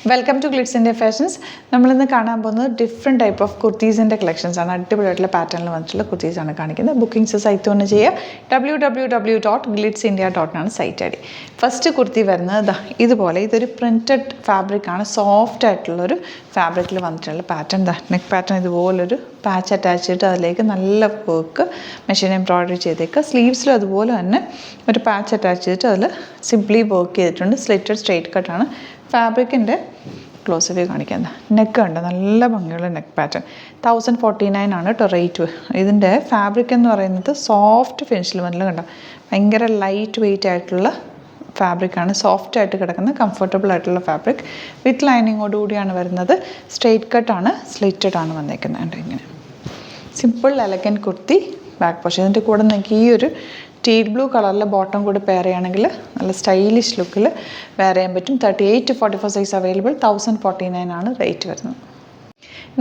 Welcome to Glitz India fashions. നമ്മളിന്ന് കാണാൻ പോകുന്നത് ഡിഫറെൻറ്റ് ടൈപ്പ് ഓഫ് കുർത്തീസിൻ്റെ കളക്ഷൻസ് ആണ്. അടിപൊളിയായിട്ടുള്ള പാറ്റേണിൽ വന്നിട്ടുള്ള കുർത്തീസാണ് കാണിക്കുന്നത്. ബുക്കിംഗ്സ് സൈറ്റ് ഒന്ന് ചെയ്യുക. www.glitzindia.in ആണ് site I D. First kurti വരുന്നത് ഇതുപോലെ, ഇതൊരു പ്രിൻറ്റഡ് ഫാബ്രിക്കാണ്. സോഫ്റ്റ് ആയിട്ടുള്ളൊരു ഫാബ്രിക്കിൽ വന്നിട്ടുള്ള പാറ്റേൺ. നെക്ക് പാറ്റേൺ ഇതുപോലൊരു പാച്ച് അറ്റാച്ച് ചെയ്തിട്ട് അതിലേക്ക് നല്ല വർക്ക് മെഷീൻ എംബ്രോയ്ഡറി ചെയ്തേക്കുക. സ്ലീവ്സിലും അതുപോലെ തന്നെ ഒരു പാച്ച് അറ്റാച്ച് ചെയ്തിട്ട് അതിൽ സിംപ്ലി വർക്ക് ചെയ്തിട്ടുണ്ട്. സ്ലിറ്റഡ് സ്ട്രെയിറ്റ് കട്ടാണ്. ഫാബ്രിക്കിൻ്റെ ക്ലോസ് വ്യൂ കാണിക്കാൻ നെക്ക് ഉണ്ട്, നല്ല ഭംഗിയുള്ള നെക്ക് പാറ്റേൺ. 1049 ആണ് കേട്ടോ റേറ്റ്. ഇതിൻ്റെ ഫാബ്രിക് എന്ന് പറയുന്നത് സോഫ്റ്റ് ഫിനിഷിൽ വന്നില്ല, കണ്ടോ, ഭയങ്കര ലൈറ്റ് വെയ്റ്റ് ആയിട്ടുള്ള ഫാബ്രിക്കാണ്. സോഫ്റ്റ് ആയിട്ട് കിടക്കുന്ന കംഫർട്ടബിൾ ആയിട്ടുള്ള ഫാബ്രിക് വിത്ത് ലൈനിങ്ങോടുകൂടിയാണ് വരുന്നത്. സ്ട്രെയിറ്റ് കട്ടാണ്, സ്ലിറ്റഡ് ആണ് വന്നേക്കുന്നത്. ഇങ്ങനെ simple elegant kurti. Back portion ഇതിൻ്റെ കൂടെ നിങ്ങൾക്ക് ഈ ഒരു ടീൽ ബ്ലൂ കളറിലെ ബോട്ടം കൂടി പെയർ ചെയ്യുകയാണെങ്കിൽ നല്ല സ്റ്റൈലിഷ് ലുക്കിൽ വെയർ ചെയ്യാൻ പറ്റും. 38 to 44 സൈസ് അവൈലബിൾ. 1049 ആണ് റേറ്റ് വരുന്നത്.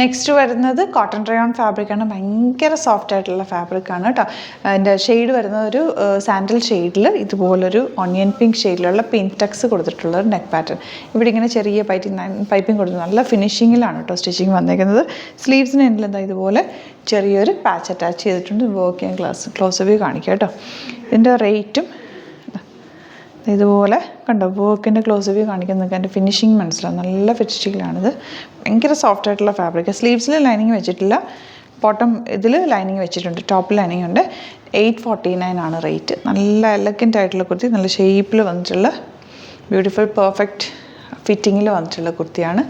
നെക്സ്റ്റ് വരുന്നത് കോട്ടൺ റയോൺ ഫാബ്രിക്കാണ്. ഭയങ്കര സോഫ്റ്റ് ആയിട്ടുള്ള ഫാബ്രിക്കാണ് കേട്ടോ. അതിൻ്റെ ഷെയ്ഡ് വരുന്നത് ഒരു സാൻഡൽ ഷെയ്ഡിൽ ഇതുപോലൊരു ഓണിയൻ പിങ്ക് ഷെയ്ഡിലുള്ള പിൻടെക്സ് കൊടുത്തിട്ടുള്ള ഒരു നെക്ക് പാറ്റേൺ. ഇവിടെ ഇങ്ങനെ ചെറിയ പൈപ്പിംഗ് കൊടുത്തു നല്ല ഫിനിഷിങ്ങിലാണ് കേട്ടോ സ്റ്റിച്ചിങ് വന്നേക്കുന്നത്. സ്ലീവ്സിന് എൻഡിൽ എന്താ ഇതുപോലെ ചെറിയൊരു പാച്ച് അറ്റാച്ച് ചെയ്തിട്ടുണ്ട്. വർക്ക് ചെയ്യാൻ ക്ലോസ് വ്യൂ കാണിക്കാം കേട്ടോ. ഇതിൻ്റെ റേറ്റും ഇതുപോലെ കണ്ടോ, വർക്കിൻ്റെ ക്ലോസ് വ്യൂ കാണിക്കുന്നത് അതിൻ്റെ ഫിനിഷിങ് മനസ്സിലാവും. നല്ല ഫിനിഷിങ്ങിലാണിത്. ഭയങ്കര സോഫ്റ്റ് ആയിട്ടുള്ള ഫാബ്രിക്. സ്ലീവ്സിൽ ലൈനിങ് വെച്ചിട്ടില്ല, ബോട്ടം ഇതിൽ ലൈനിങ് വെച്ചിട്ടുണ്ട്, ടോപ്പ് ലൈനിങ് ഉണ്ട്. 849 ആണ് റേറ്റ്. നല്ല എലഗൻ്റ് ആയിട്ടുള്ള കുർത്തി, നല്ല ഷേപ്പിൽ വന്നിട്ടുള്ള ബ്യൂട്ടിഫുൾ പെർഫെക്റ്റ് ഫിറ്റിങ്ങിൽ വന്നിട്ടുള്ള കുർത്തിയാണ്.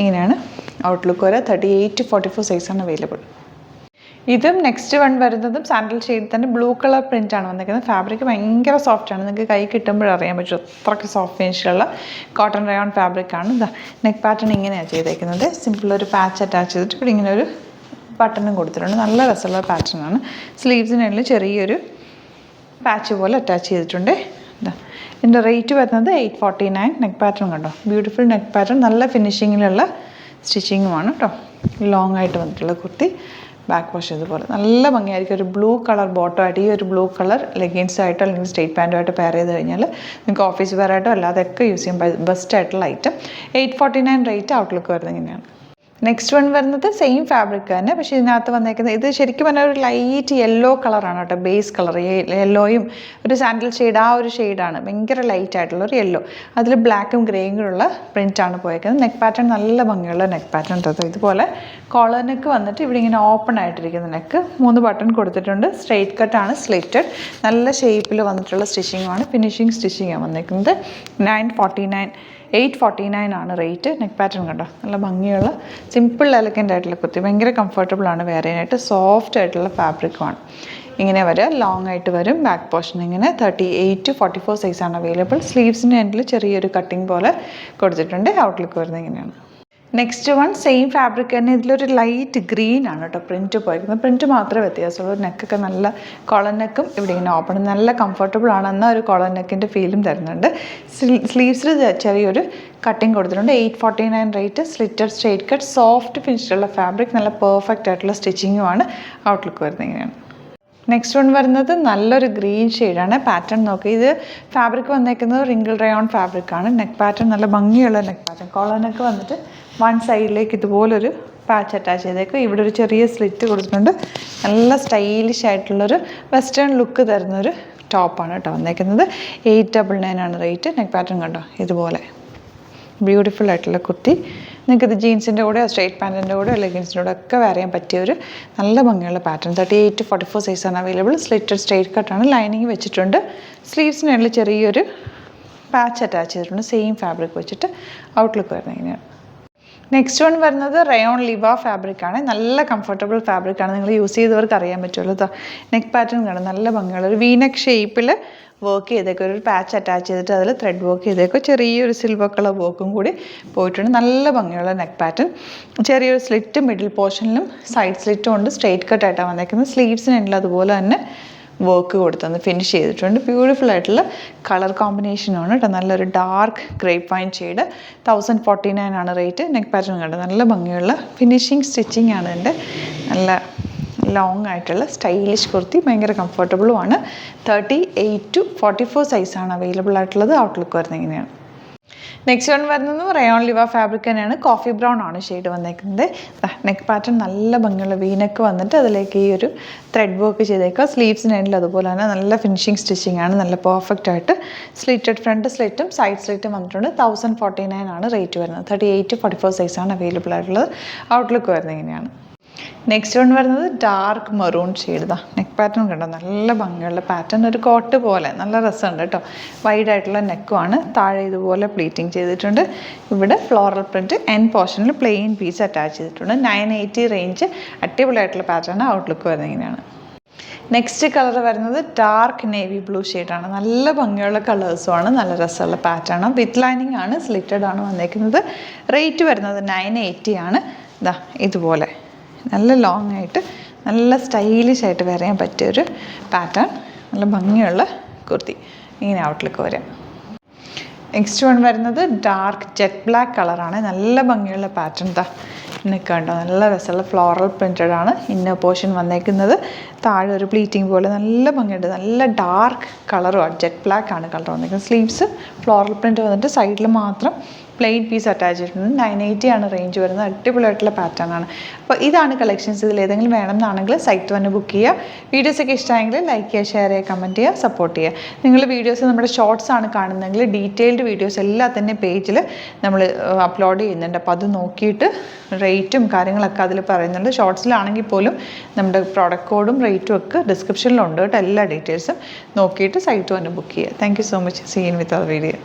ഇങ്ങനെയാണ് ഔട്ട്ലുക്ക് വരെ. 38 to 44 സൈസാണ് അവൈലബിൾ. ഇതും നെക്സ്റ്റ് വൺ വരുന്നതും സാൻഡൽ ഷെയ്ഡിൽ തന്നെ ബ്ലൂ കളർ പ്രിൻ്റാണ് വന്നിരിക്കുന്നത്. ഫാബ്രിക് ഭയങ്കര സോഫ്റ്റാണ്, നിങ്ങൾക്ക് കൈ കിട്ടുമ്പോഴറിയാൻ പറ്റും അത്രയ്ക്ക് സോഫ്റ്റ് ഫിനിഷിലുള്ള കോട്ടൺ റയോൺ ഫാബ്രിക്കാണ്. നെക്ക് പാറ്റേൺ ഇങ്ങനെയാണ് ചെയ്തേക്കുന്നത്. സിമ്പിൾ ഒരു പാച്ച് അറ്റാച്ച് ചെയ്തിട്ട് ഇവിടെ ഇങ്ങനെ ഒരു ബട്ടണും കൊടുത്തിട്ടുണ്ട്. നല്ല രസമുള്ള പാറ്റേണാണ്. സ്ലീവ്സിനുള്ളിൽ ചെറിയൊരു പാച്ച് പോലെ അറ്റാച്ച് ചെയ്തിട്ടുണ്ട്. ഇതിൻ്റെ റേറ്റ് വരുന്നത് 849. നെക്ക് പാറ്റേൺ കണ്ടോ, ബ്യൂട്ടിഫുൾ നെക്ക് പാറ്റേൺ, നല്ല ഫിനിഷിങ്ങിലുള്ള സ്റ്റിച്ചിങ്ങുമാണ് കേട്ടോ. ലോങ് ആയിട്ട് വന്നിട്ടുള്ള കുർത്തി. ബാക്ക് വാഷ് ഇതുപോലെ നല്ല ഭംഗിയായിരിക്കും. ഒരു ബ്ലൂ കളർ ബോട്ടമായിട്ട് ഈ ഒരു ബ്ലൂ കളർ ലെഗിൻസായിട്ടോ അല്ലെങ്കിൽ സ്ട്രേറ്റ് പാൻറ്റുമായിട്ട് പെയർ ചെയ്ത് കഴിഞ്ഞാൽ നിങ്ങൾക്ക് ഓഫീസ് വെയർ ആയിട്ടോ അല്ലാതെയൊക്കെ യൂസ് ചെയ്യാൻ ബെസ്റ്റ് ആയിട്ടുള്ള ഐറ്റം. 849 റേറ്റ്. ഔട്ട്ലുക്ക് വരുന്നത് ഇങ്ങനെയാണ്. നെക്സ്റ്റ് വൺ വരുന്നത് സെയിം ഫാബ്രിക് തന്നെ, പക്ഷേ ഇതിനകത്ത് വന്നേക്കുന്നത് ഇത് ശരിക്കും പറഞ്ഞാൽ ഒരു ലൈറ്റ് യെല്ലോ കളറാണ് കേട്ടോ. ബേസ് കളർ യെല്ലോയും ഒരു സാൻഡൽ ഷെയ്ഡ്, ആ ഒരു ഷെയ്ഡാണ്. ഭയങ്കര ലൈറ്റ് ആയിട്ടുള്ള ഒരു യെല്ലോ, അതിൽ ബ്ലാക്കും ഗ്രേയും കൂടെയുള്ള പ്രിൻ്റാണ് പോയേക്കുന്നത്. നെക്ക് പാറ്റേൺ നല്ല ഭംഗിയുള്ള നെക്ക് പാറ്റേൺ തട്ടോ. ഇതുപോലെ കോളർ നെക്ക് വന്നിട്ട് ഇവിടെ ഇങ്ങനെ ഓപ്പൺ ആയിട്ടിരിക്കുന്ന നെക്ക്, 3 ബട്ടൺ കൊടുത്തിട്ടുണ്ട്. സ്ട്രെയിറ്റ് കട്ടാണ്, സ്ലിറ്റഡ്, നല്ല ഷേപ്പിൽ വന്നിട്ടുള്ള സ്റ്റിച്ചിങ്ങുമാണ്. ഫിനിഷിങ് സ്റ്റിച്ചിങ്ങാണ് വന്നിരിക്കുന്നത്. 849 ആണ് റേറ്റ്. നെക്ക് പാറ്റേൺ കണ്ടോ, നല്ല ഭംഗിയുള്ള സിമ്പിൾ എലഗൻ്റ് ആയിട്ടുള്ള കുർത്തി. ഭയങ്കര കംഫർട്ടബിൾ ആണ് വെയർ ചെയ്യാനായിട്ട്. സോഫ്റ്റ് ആയിട്ടുള്ള ഫാബ്രിക്കുമാണ്. ഇങ്ങനെ വരിക, ലോങ് ആയിട്ട് വരും. ബാക്ക് പോർഷൻ ഇങ്ങനെ 38 to 44 സൈസാണ് അവൈലബിൾ. സ്ലീവ്സിൻ്റെ എൻഡിൽ ചെറിയൊരു കട്ടിങ് പോലെ കൊടുത്തിട്ടുണ്ട്. ഔട്ട്ലുക്ക് വരുന്നത് ഇങ്ങനെയാണ്. നെക്സ്റ്റ് വൺ സെയിം ഫാബ്രിക് തന്നെ, ഇതിലൊരു ലൈറ്റ് ഗ്രീൻ ആണ് കേട്ടോ പ്രിൻറ്റ് പോയിരിക്കുന്നത്. പ്രിൻറ്റ് മാത്രമേ വ്യത്യാസമുള്ളൂ. നെക്കൊക്കെ നല്ല കോളർ നെക്കും ഇവിടെ ഇങ്ങനെ ഓപ്പൺ, നല്ല കംഫർട്ടബിൾ ആണ്. എന്നാൽ ഒരു കോളർ നെക്കിൻ്റെ ഫീലും തരുന്നുണ്ട്. സ്ലീവ്സിൽ ചെറിയൊരു കട്ടിങ് കൊടുത്തിട്ടുണ്ട്. 849 rate. Slitted straight cut, soft ഫിനിഷിലുള്ള ഫാബ്രിക്, നല്ല പെർഫെക്റ്റ് ആയിട്ടുള്ള സ്റ്റിച്ചിങ്ങുമാണ്. ഔട്ട്ലുക്ക് വരുന്നത് ഇങ്ങനെയാണ്. നെക്സ്റ്റ് വൺ വരുന്നത് നല്ലൊരു ഗ്രീൻ ഷെയ്ഡാണ്. പാറ്റേൺ നോക്കി, ഇത് ഫാബ്രിക് വന്നേക്കുന്നത് റിങ്കിൾ റയോൺ ഫാബ്രിക്കാണ്. നെക്ക് പാറ്റേൺ നല്ല ഭംഗിയുള്ള നെക്ക് പാറ്റേൺ. കോളർ നെക്ക് വന്നിട്ട് വൺ സൈഡിലേക്ക് ഇതുപോലൊരു പാച്ച് അറ്റാച്ച് ചെയ്തേക്കും. ഇവിടെ ഒരു ചെറിയ സ്ലിറ്റ് കൊടുത്തിട്ടുണ്ട്. നല്ല സ്റ്റൈലിഷ് ആയിട്ടുള്ളൊരു വെസ്റ്റേൺ ലുക്ക് തരുന്നൊരു ടോപ്പാണ് കേട്ടോ വന്നേക്കുന്നത്. 899 ആണ് റേറ്റ്. നെക്ക് പാറ്റേൺ കണ്ടോ, ഇതുപോലെ ബ്യൂട്ടിഫുൾ ആയിട്ടുള്ള കുർത്തി. നിങ്ങൾക്കിത് ജീൻസിൻ്റെ കൂടെയോ സ്ട്രെയിറ്റ് പാൻറ്റിൻ്റെ കൂടെയോ ലെഗിൻസിൻ്റെ കൂടെ ഒക്കെ വെയർ ചെയ്യാൻ പറ്റിയ ഒരു നല്ല ഭംഗിയുള്ള പാറ്റേൺ. 38 to 44 സൈസാണ് അവൈലബിൾ. സ്ലിറ്റഡ് സ്ട്രെയിറ്റ് കട്ടാണ്, ലൈനിങ് വെച്ചിട്ടുണ്ട്. സ്ലീവ്സിനുള്ളിൽ ചെറിയൊരു പാച്ച് അറ്റാച്ച് ചെയ്തിട്ടുണ്ട്. സെയിം ഫാബ്രിക് വെച്ചിട്ട്. ഔട്ട്ലുക്ക് വരുന്നത് ഇങ്ങനെയാണ്. നെക്സ്റ്റ് വൺ വരുന്നത് റയോൺ ലിവ ഫാബ്രിക്കാണ്. നല്ല കംഫർട്ടബിൾ ഫാബ്രിക്കാണ്. നിങ്ങൾ യൂസ് ചെയ്തവർക്ക് അറിയാൻ പറ്റുമല്ലോ. നെക്ക് പാറ്റേൺ കാണാം, നല്ല ഭംഗിയുള്ള ഒരു വീനെക്ക് ഷേപ്പിൽ വർക്ക് ചെയ്തേക്കും. ഒരു പാച്ച് അറ്റാച്ച് ചെയ്തിട്ട് അതിൽ ത്രെഡ് വർക്ക് ചെയ്തേക്കും. ചെറിയൊരു സിൽവർ കളർ വർക്കും കൂടി പോയിട്ടുണ്ട്. നല്ല ഭംഗിയുള്ള നെക്ക് പാറ്റേൺ. ചെറിയൊരു സ്ലിറ്റ് മിഡിൽ പോർഷനിലും സൈഡ് സ്ലിറ്റും ഉണ്ട്. സ്ട്രെയിറ്റ് കട്ടായിട്ടാണ് വന്നേക്കുന്നത്. സ്ലീവ്സിനുള്ള അതുപോലെ തന്നെ വർക്ക് കൊടുത്തൊന്ന് ഫിനിഷ് ചെയ്തിട്ടുണ്ട്. ബ്യൂട്ടിഫുൾ ആയിട്ടുള്ള കളർ കോമ്പിനേഷനാണ് കേട്ടോ. നല്ലൊരു ഡാർക്ക് ഗ്രേപ്പ് വൈൻ ഷെയ്ഡ്. 1049 ആണ് റേറ്റ്. നെക്ക് പാറ്റേൺ കണ്ടോ, നല്ല ഭംഗിയുള്ള ഫിനിഷിങ് സ്റ്റിച്ചിങ് ആണ്. ഇതിൻ്റെ നല്ല ലോങ് ആയിട്ടുള്ള സ്റ്റൈലിഷ് കുർത്തി, ഭയങ്കര കംഫർട്ടബിളുമാണ്. 38 to 44 സൈസാണ് അവൈലബിൾ ആയിട്ടുള്ളത്. ഔട്ട്ലുക്ക് വരുന്നത് ഇങ്ങനെയാണ്. നെക്സ്റ്റ് വൺ വരുന്നത് റയോൺ ലിവ ഫാബ്രിക് തന്നെയാണ്. കോഫി ബ്രൗൺ ആണ് ഷെയ്ഡ് വന്നേക്കുന്നത്. നെക്ക് പാറ്റേൺ നല്ല ഭംഗിയുള്ള വീനക്ക് വന്നിട്ട് അതിലേക്ക് ഈ ഒരു ത്രെഡ് വർക്ക് ചെയ്തേക്കുക. സ്ലീവ്സിന് എൻഡിൽ അതുപോലെ തന്നെ നല്ല ഫിനിഷിങ് സ്റ്റിച്ചിങ് ആണ്. നല്ല പെർഫെക്റ്റ് ആയിട്ട് സ്ലിറ്റഡ് ഫ്രണ്ട് സ്ലിറ്റും സൈഡ് സ്ലിറ്റും വന്നിട്ടുണ്ട്. 1049 ആണ് റേറ്റ് വരുന്നത്. 38-44 സൈസാണ് അവൈലബിൾ ആയിട്ടുള്ളത്. ഔട്ട്ലുക്ക് വരുന്നത് ഇങ്ങനെയാണ്. നെക്സ്റ്റ് വൺ വരുന്നത് dark maroon shade. Neck pattern കണ്ടോ, നല്ല ഭംഗിയുള്ള പാറ്റേൺ, ഒരു കോട്ട് പോലെ നല്ല രസമുണ്ട് കേട്ടോ. വൈഡ് ആയിട്ടുള്ള നെക്കുമാണ്. താഴെ ഇതുപോലെ പ്ലീറ്റിംഗ് ചെയ്തിട്ടുണ്ട്. ഇവിടെ ഫ്ലോറൽ പ്രിൻറ്റ് എൻഡ് പോർഷനിൽ പ്ലെയിൻ പീസ് അറ്റാച്ച് ചെയ്തിട്ടുണ്ട്. 980 റേഞ്ച്. അടിപൊളിയായിട്ടുള്ള പാറ്റേൺ. ഔട്ട്ലുക്ക് വരുന്നത് ഇങ്ങനെയാണ്. നെക്സ്റ്റ് കളർ വരുന്നത് ഡാർക്ക് നേവി ബ്ലൂ ഷെയ്ഡാണ്. നല്ല ഭംഗിയുള്ള കളേഴ്സുമാണ്. നല്ല രസമുള്ള പാറ്റേൺ. വിത്ത് ലൈനിങ് ആണ്. സ്ലിറ്റഡ് ആണ് വന്നേക്കുന്നത്. റേറ്റ് വരുന്നത് 980 ആണ്. ഇതുപോലെ നല്ല ലോങ് ആയിട്ട് നല്ല സ്റ്റൈലിഷ് ആയിട്ട് വെയർ ചെയ്യാൻ പറ്റിയൊരു പാറ്റേൺ. നല്ല ഭംഗിയുള്ള കുർത്തി. ഇങ്ങനെ ഔട്ട്ലുക്ക് വരാം. നെക്സ്റ്റ് വൺ വരുന്നത് ഡാർക്ക് ജെറ്റ് ബ്ലാക്ക് കളറാണ്. നല്ല ഭംഗിയുള്ള പാറ്റേൺ. നെക്ക് കണ്ടോ, നല്ല രസമുള്ള ഫ്ലോറൽ പ്രിൻറ്റഡ് ആണ് ഇന്നർ പോർഷൻ വന്നേക്കുന്നത്. താഴെ ഒരു പ്ലീറ്റിംഗ് പോലെ നല്ല ഭംഗിയുണ്ട്. നല്ല ഡാർക്ക് കളറുമാണ്. ജെറ്റ് ബ്ലാക്ക് ആണ് കളർ വന്നേക്കുന്നത്. സ്ലീവ്സ് ഫ്ലോറൽ പ്രിൻറ്റ് വന്നിട്ട് സൈഡിൽ മാത്രം പ്ലെയിൻ പീസ് അറ്റാച്ച് ചെയ്തിട്ടുണ്ട്. 980 ആണ് റേഞ്ച് വരുന്നത്. അടിപൊളിയായിട്ടുള്ള പാറ്റേൺ ആണ്. അപ്പോൾ ഇതാണ് കളക്ഷൻസ്. ഇതിൽ ഏതെങ്കിലും വേണമെന്നാണെങ്കിൽ സൈറ്റ് തന്നെ ബുക്ക് ചെയ്യുക. വീഡിയോസൊക്കെ ഇഷ്ടമായെങ്കിൽ ലൈക്ക് ചെയ്യുക, ഷെയർ ചെയ്യുക, കമൻറ്റ് ചെയ്യുക, സപ്പോർട്ട് ചെയ്യുക. നിങ്ങൾ വീഡിയോസ് നമ്മുടെ ഷോർട്സ് ആണ് കാണുന്നതെങ്കിൽ ഡീറ്റെയിൽഡ് വീഡിയോസ് എല്ലാത്തിൻ്റെ പേജിൽ നമ്മൾ അപ്ലോഡ് ചെയ്യുന്നുണ്ട്. അപ്പോൾ അത് നോക്കിയിട്ട് റേറ്റും കാര്യങ്ങളൊക്കെ അതിൽ പറയുന്നുണ്ട്. ഷോർട്സിലാണെങ്കിൽ പോലും നമ്മുടെ പ്രോഡക്റ്റ് കോഡും റേറ്റും ഒക്കെ ഡിസ്ക്രിപ്ഷനിലുണ്ട് കേട്ടോ. എല്ലാ ഡീറ്റെയിൽസും നോക്കിയിട്ട് സൈറ്റ് തന്നെ ബുക്ക് ചെയ്യുക. Thank you so much. See in with our video.